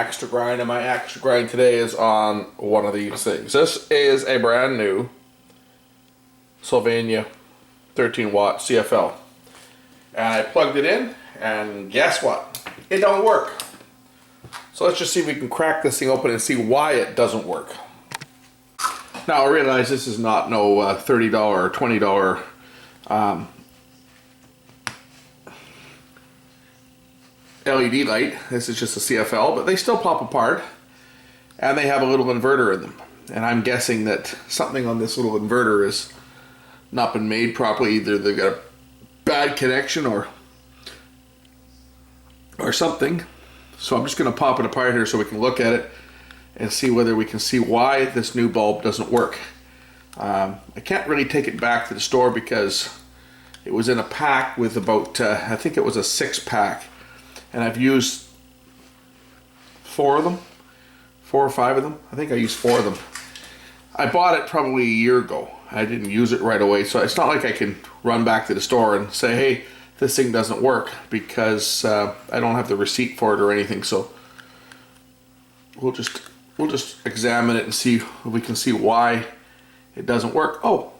axe to grind, and my axe to grind today is on one of these things. This is a brand new Sylvania 13 watt CFL. And I plugged it in, and guess what? It don't work. So let's just see if we can crack this thing open and see why it doesn't work. Now I realize this is not no $30 or $20 LED light. This is just a CFL, but they still pop apart, and they have a little inverter in them. And I'm guessing that something on this little inverter has not been made properly. Either they've got a bad connection or something. So I'm just going to pop it apart here so we can look at it and see whether we can see why this new bulb doesn't work. I can't really take it back to the store because it was in a pack with about, I think it was a 6-pack. And I've used 4 of them, 4 or 5 of them. I think I used 4 of them. I bought it probably a year ago. I didn't use it right away, so it's not like I can run back to the store and say, hey, this thing doesn't work, because I don't have the receipt for it or anything. So we'll just examine it and see if we can see why it doesn't work. Oh,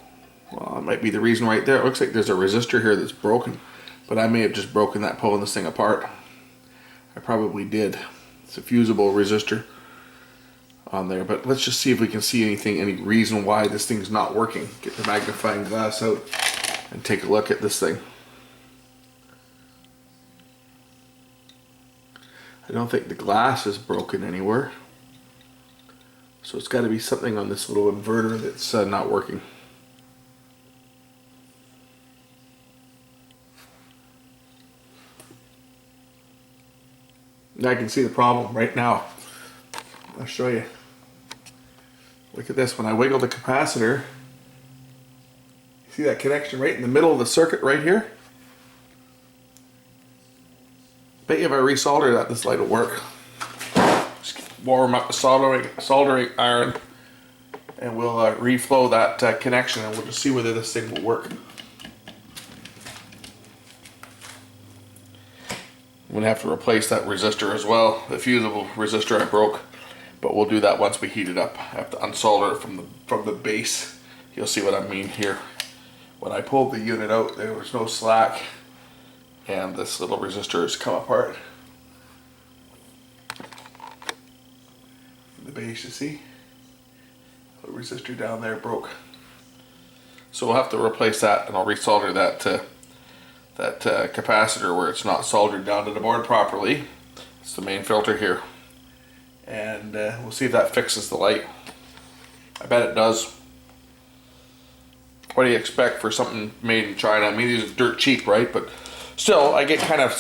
well, it might be the reason right there. It looks like there's a resistor here that's broken, but I may have just broken that, pulling this thing apart. I probably did. It's a fusible resistor on there, but let's just see if we can see anything, any reason why this thing's not working. Get the magnifying glass out and take a look at this thing. I don't think the glass is broken anywhere, so it's got to be something on this little inverter that's not working. And I can see the problem right now. I'll show you. Look at this. When I wiggle the capacitor, you see that connection right in the middle of the circuit right here? Bet you if I resolder that, this light will work. Just warm up the soldering iron, and we'll reflow that connection, and we'll just see whether this thing will work. I'm gonna have to replace that resistor as well, the fusible resistor I broke, but we'll do that once we heat it up. I have to unsolder it from the base. You'll see what I mean here. When I pulled the unit out, there was no slack, and this little resistor has come apart. The base, you see, the resistor down there broke. So we'll have to replace that, and I'll resolder that capacitor where it's not soldered down to the board properly. It's the main filter here, and we'll see if that fixes the light. I bet it does. What do you expect for something made in China? I mean, these are dirt cheap, right? But still, I get kind of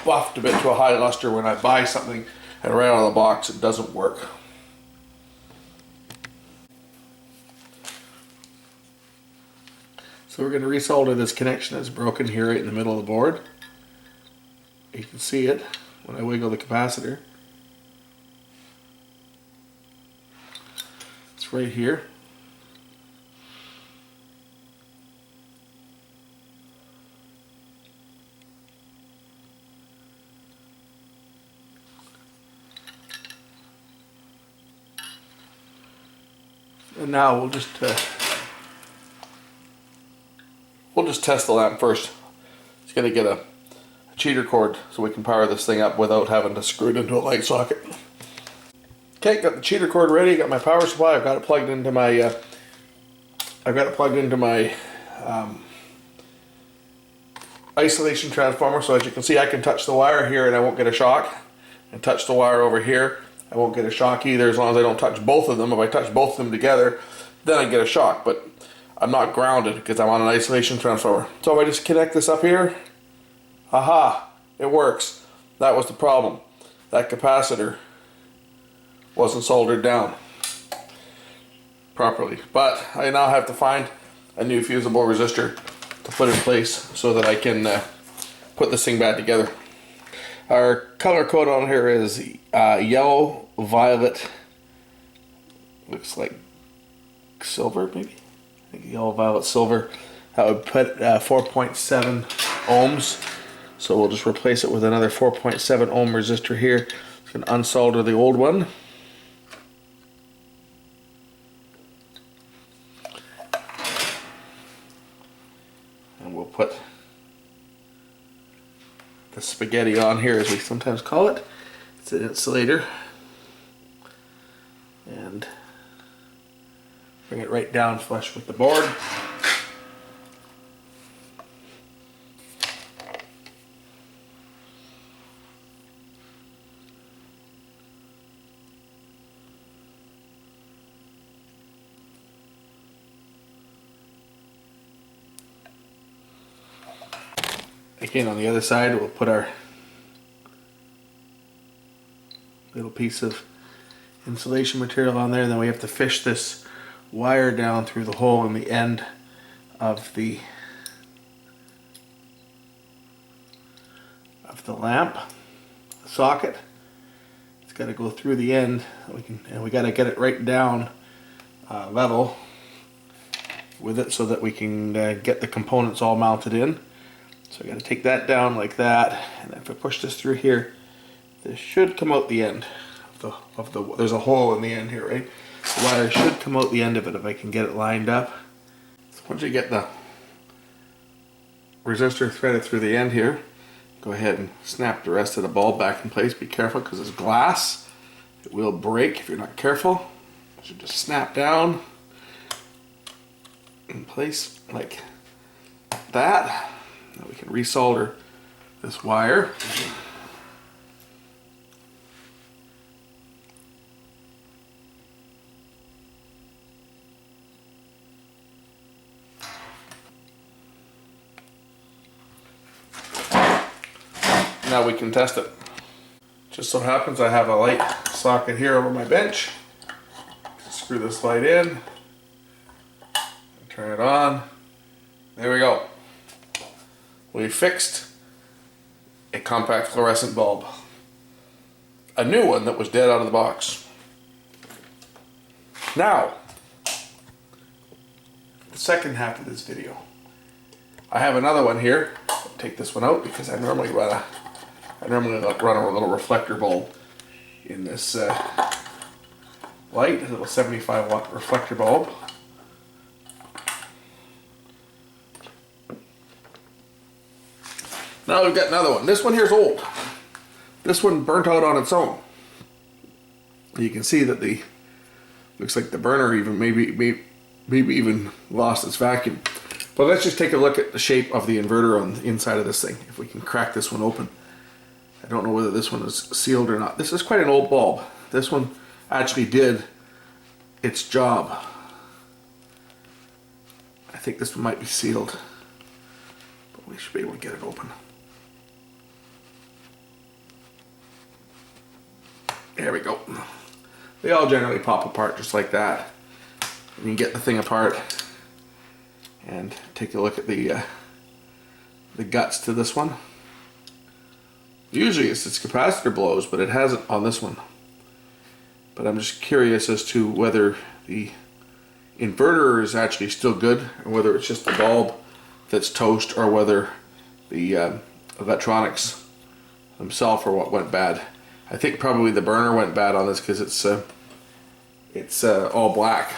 buffed a bit to a high luster when I buy something and right out of the box it doesn't work. So we're going to resolder this connection that's broken here right in the middle of the board. You can see it when I wiggle the capacitor. It's right here. And now we'll just test the lamp first. It's going to get a cheater cord so we can power this thing up without having to screw it into a light socket. Okay, got the cheater cord ready. Got my power supply. I've got it plugged into my. Isolation transformer. So as you can see, I can touch the wire here and I won't get a shock, and touch the wire over here. I won't get a shock either, as long as I don't touch both of them. If I touch both of them together, then I get a shock. But I'm not grounded because I'm on an isolation transformer. So if I just connect this up here, aha, it works. That was the problem. That capacitor wasn't soldered down properly. But I now have to find a new fusible resistor to put in place so that I can put this thing back together. Our color code on here is yellow, violet, looks like silver maybe? I think yellow, violet, silver. That would put 4.7 ohms. So we'll just replace it with another 4.7 ohm resistor here. Just going to unsolder the old one. And we'll put the spaghetti on here, as we sometimes call it. It's an insulator. And bring it right down flush with the board. Again, on the other side, we'll put our little piece of insulation material on there, and then we have to fish this wire down through the hole in the end of the lamp socket. It's got to go through the end, and we got to get it right down level with it so that we can get the components all mounted in. So I got to take that down like that, and if I push this through here, this should come out the end of the there's a hole in the end here, right? The wire should come out the end of it if I can get it lined up. So once you get the resistor threaded through the end here, go ahead and snap the rest of the bulb back in place. Be careful because it's glass. It will break if you're not careful. It should just snap down in place like that. Now we can resolder this wire. Now we can test it. Just so happens I have a light socket here over my bench. Screw this light in, turn it on. There we go. We fixed a compact fluorescent bulb. A new one that was dead out of the box. Now, the second half of this video. I have another one here. I'll take this one out because I normally run a little reflector bulb in this light, a little 75 watt reflector bulb. Now we've got another one. This one here is old. This one burnt out on its own. You can see that looks like the burner even maybe even lost its vacuum. But let's just take a look at the shape of the inverter on the inside of this thing. If we can crack this one open. I don't know whether this one is sealed or not. This is quite an old bulb. This one actually did its job. I think this one might be sealed, but we should be able to get it open. There we go. They all generally pop apart just like that. And you can get the thing apart and take a look at the guts to this one. Usually its capacitor blows, but it hasn't on this one. But I'm just curious as to whether the inverter is actually still good, or whether it's just the bulb that's toast, or whether the electronics themselves are what went bad. I think probably the burner went bad on this because it's all black.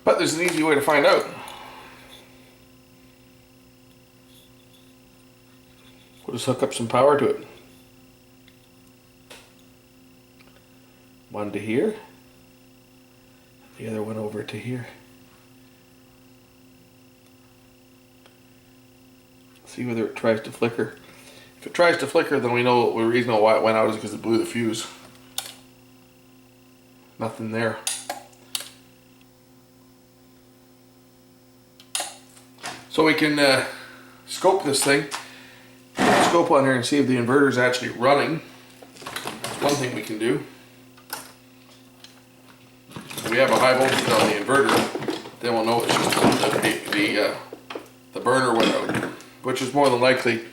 But there's an easy way to find out. We'll just hook up some power to it. One to here, the other one over to here. See whether it tries to flicker. If it tries to flicker, then we know the reason why it went out is because it blew the fuse. Nothing there. So we can scope this thing. Scope on here and see if the inverter is actually running. That's one thing we can do. If we have a high voltage on the inverter, then we'll know it's just the burner went out, which is more than likely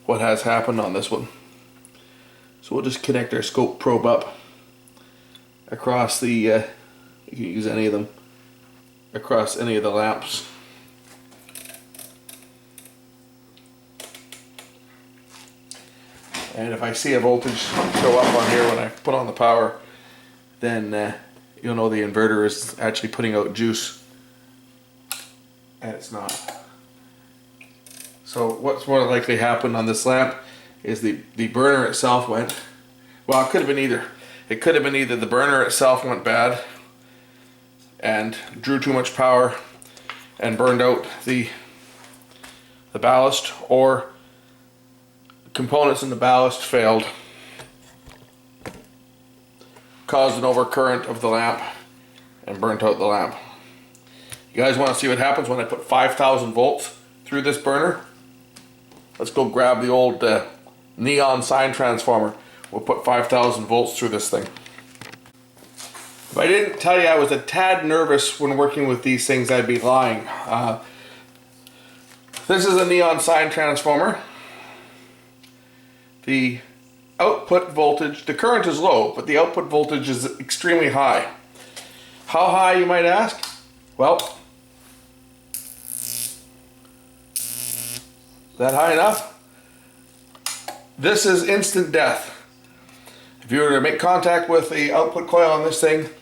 what has happened on this one. So we'll just connect our scope probe up across the, you can use any of them, across any of the lamps. And if I see a voltage show up on here when I put on the power, then you'll know the inverter is actually putting out juice, and it's not. So what's more likely happened on this lamp is the burner itself went, well, it could have been either. It could have been either the burner itself went bad and drew too much power and burned out the ballast, or components in the ballast failed, caused an overcurrent of the lamp and burnt out the lamp. You guys want to see what happens when I put 5,000 volts through this burner? Let's go grab the old neon sign transformer. We'll put 5,000 volts through this thing. If I didn't tell you I was a tad nervous when working with these things, I'd be lying. This is a neon sign transformer. The output voltage, the current is low, but the output voltage is extremely high. How high, you might ask? Well, is that high enough? This is instant death. If you were to make contact with the output coil on this thing, it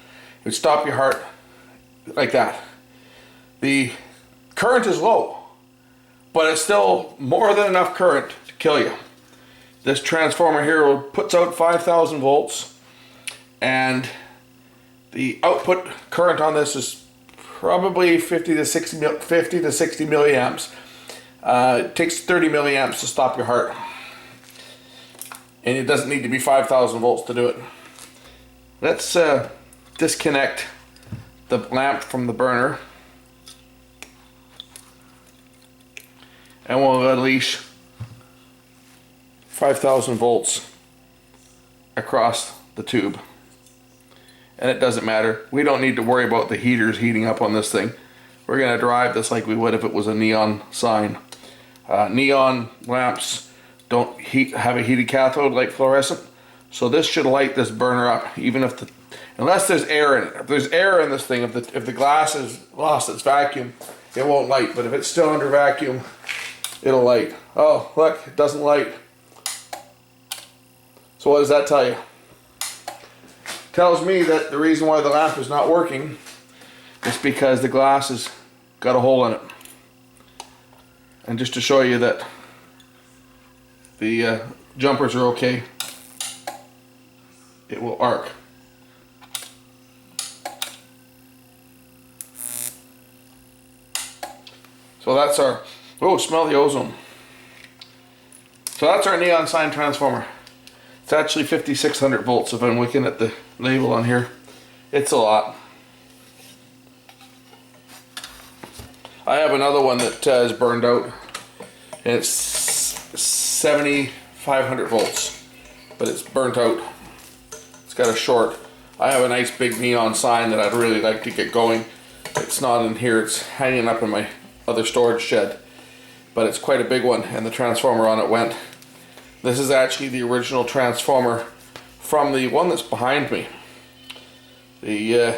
would stop your heart like that. The current is low, but it's still more than enough current to kill you. This transformer here puts out 5,000 volts, and the output current on this is probably 50 to 60 milliamps. It takes 30 milliamps to stop your heart, and it doesn't need to be 5,000 volts to do it. Let's disconnect the lamp from the burner, and we'll unleash 5,000 volts across the tube. And it doesn't matter. We don't need to worry about the heaters heating up on this thing. We're going to drive this like we would if it was a neon sign. Neon lamps don't have a heated cathode like fluorescent, so this should light this burner up, even if unless there's air in it. If there's air in this thing, if the glass has lost its vacuum, it won't light. But if it's still under vacuum, it'll light. Oh, look, it doesn't light. So what does that tell you? It tells me that the reason why the lamp is not working is because the glass has got a hole in it. And just to show you that the jumpers are okay, it will arc. So that's our, oh, smell the ozone. So that's our neon sign transformer. It's actually 5,600 volts if I'm looking at the label on here. It's a lot. I have another one that is burned out, and it's 7,500 volts, but it's burnt out. It's got a short. I have a nice big neon sign that I'd really like to get going. It's not in here, it's hanging up in my other storage shed, but it's quite a big one, and the transformer on it went. This is actually the original transformer from the one that's behind me. The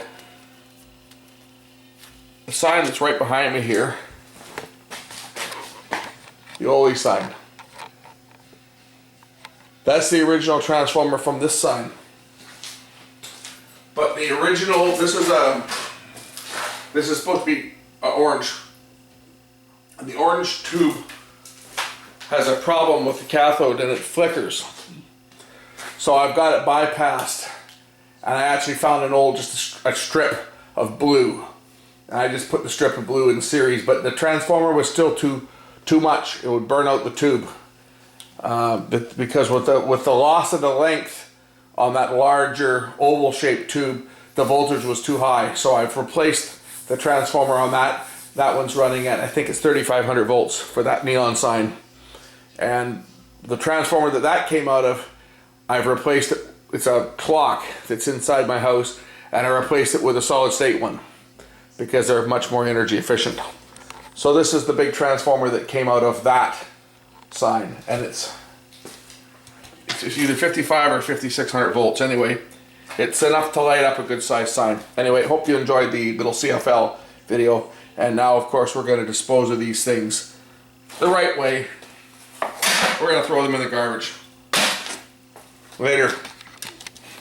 sign that's right behind me here, the Oli sign. That's the original transformer from this sign. But the original, this is supposed to be orange. And the orange tube has a problem with the cathode and it flickers. So I've got it bypassed, and I actually found an old, just a strip of blue. And I just put the strip of blue in series, but the transformer was still too much. It would burn out the tube. Because with the loss of the length on that larger oval shaped tube, the voltage was too high. So I've replaced the transformer on that. That one's running at, I think it's 3,500 volts for that neon sign. And the transformer that came out of, I've replaced it. It's a clock that's inside my house, and I replaced it with a solid state one because they're much more energy efficient. So this is the big transformer that came out of that sign, and it's It's either 55 or 5600 volts. Anyway, it's enough to light up a good size sign. Anyway, hope you enjoyed the little CFL video. And now, of course, we're going to dispose of these things the right way. We're going to throw them in the garbage. Later.